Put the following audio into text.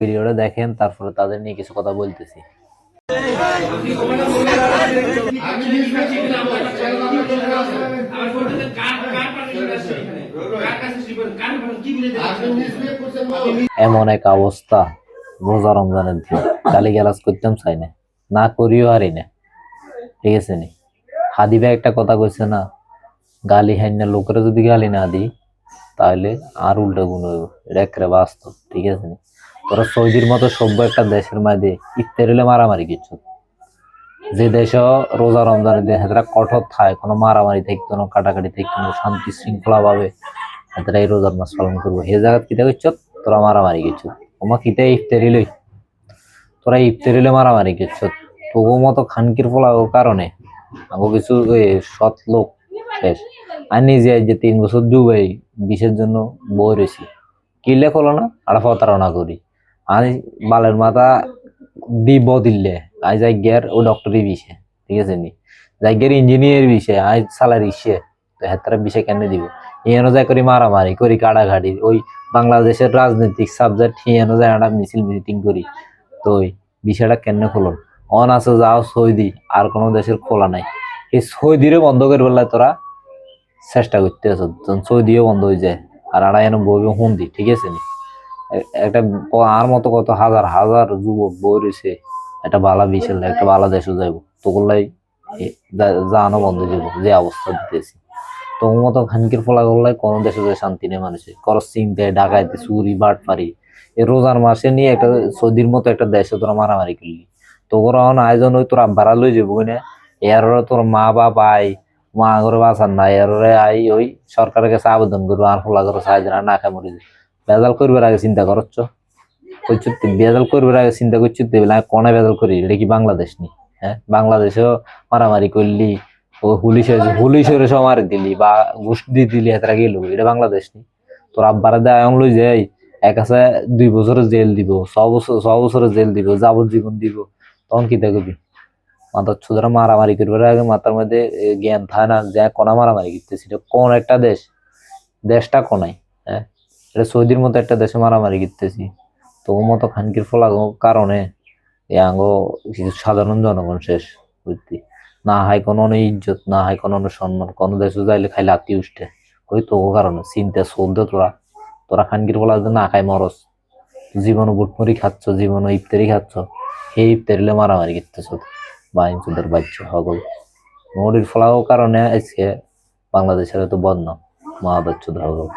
ভিডিওটা দেখেন, তারপরে তাদের নিয়ে কিছু কথা বলতেছি। এমন এক অবস্থা, রোজা রমজানের দিন গালিগালাজ করতাম চাই না, না করিও হারি না, ঠিক আছে নি। হাদি ভাই একটা কথা কইছে না, গালি হাই না লোকেরা যদি গালি না দিই তাহলে আর উল্টা গুণ হইব, এটা একটা বাস্তব, ঠিক আছে নি। তোরা সৌদির মতো সভ্য একটা দেশের মাঝে ইফতার হলে মারামারি কিছু, যে দেশ রোজা রমজানের দিন হাতেরা কঠোর থাকে, কোনো মারামারি থাকতো না, কাটাকাটি থাকতো না, শান্তি শৃঙ্খলা ভাবে হাতেরা এই রোজার মাস পালন করবো। হে জায়গা কিতা করছ তোরা মারামারি কিছু, ওমা কিতা ইফতারি লই, তোরা ইফতারি হলে মারামারি কিছু। তবু মতো খানকির ফলার কারণে আমাকে কিছু সৎ লোক শেষ। আর নিজে যে 3 বছর দুবাই বিষের জন্য বই রয়েছি, কিনলে খোলো না আর প্রতারণা করি। আমি বালের মাথা দিব দিলে আই যাই গিয়ার ও ডক্টরি বিষে, ঠিক আছে নি, যাই গিয়ার ইঞ্জিনিয়ার বিষে আই সালারি ইসে, তো হেতারা বিষে কেন দিব। ইয়ানো যায় করি মারামারি করি, কাড়াঘাড়ি, ওই বাংলাদেশের রাজনৈতিক সাবজেক্ট হিয়ানো যায় একটা মিছিল মিটিং করি, তো ওই বিষয়টা কেন খোলন। অন আছে যাও সৌদি, আর কোনো দেশের খোলা নাই, এই সৌদিরে বন্ধ করে বললে তোরা চেষ্টা করতে আছো, সৌদিও বন্ধ হয়ে যায় আর আড়াই এনে বইবে হুন্দি, ঠিক আছে নি। একটা আর মতো কত হাজার হাজার যুবক বই রয়েছে, একটা বালা বিশাল একটা বালা দেশে যাইব, তোগুলাই জানো বন্ধ যাব, যে অবস্থা দিতেছি। তোর মতো খানকির ফলা করলাই কোনো দেশে যায় শান্তি নেই মানুষের, করস চিন্তায় ডাকাইতে চুরি বাট পারি। এই রোজার মাসে নিয়ে একটা সৌদির মতো একটা দেশে তোরা মারামারি করলি, তোর আয়োজন ওই তোর আব্বারা লই যাবো না, এর তোর মা বাপ আই, মা করে বাঁচান না, এর আই ওই সরকারের কাছে আবেদন করবো আর ফোলা করে সাহায্য না খাই মরে যায়। বেজাল করবার আগে চিন্তা করছ, বেজাল করবার আগে চিন্তা করছি কোনে বেজাল করি, এটা কি বাংলাদেশ নি? হ্যাঁ, বাংলাদেশেও মারামারি করলি, ও হুলিশের সব মারি দিলি বা ঘুষ দিয়ে দিলি, এতটা গেল, এটা বাংলাদেশ নি? তোর আব্বারা দেয় লই যাই এক আছে 2 বছরের জেল দিব, 6 বছরের জেল দিব, যাবজ্জীবন দিব, তখন কি দেখবি? মাথার ছোটরা মারামারি করবার আগে মাথার মধ্যে জ্ঞান থাকে না যে কোনা মারামারি করতেছি, কোন একটা দেশ, দেশটা কোনায়, হ্যাঁ, এটা সৌদির মতো একটা দেশে মারামারি করতেছি। তো মতো খানকির ফলা কারণে আঙ্গ সাধারণ জনগণ শেষ বুঝতি, না হয় কোনো ইজ্জত, না হয় কোনো সম্মান, কোনো দেশে যাইলে খাই লাতি উঠে, ওই তো কারণে চিন্তা চলতে তোরা, তোরা খানকির ফলা না খাই মরস, জীবনও বুটমুড়ি খাচ্ছ, জীবনও ইফতারি খাচ্ছ, সেই ইফতারিলে মারামারি করতেছ বা ইঞ্চুদের বাচ্চা সকল মরির ফলাও কারণে আজকে বাংলাদেশের এত বদনাম, মা বাচ্চুদের সকল।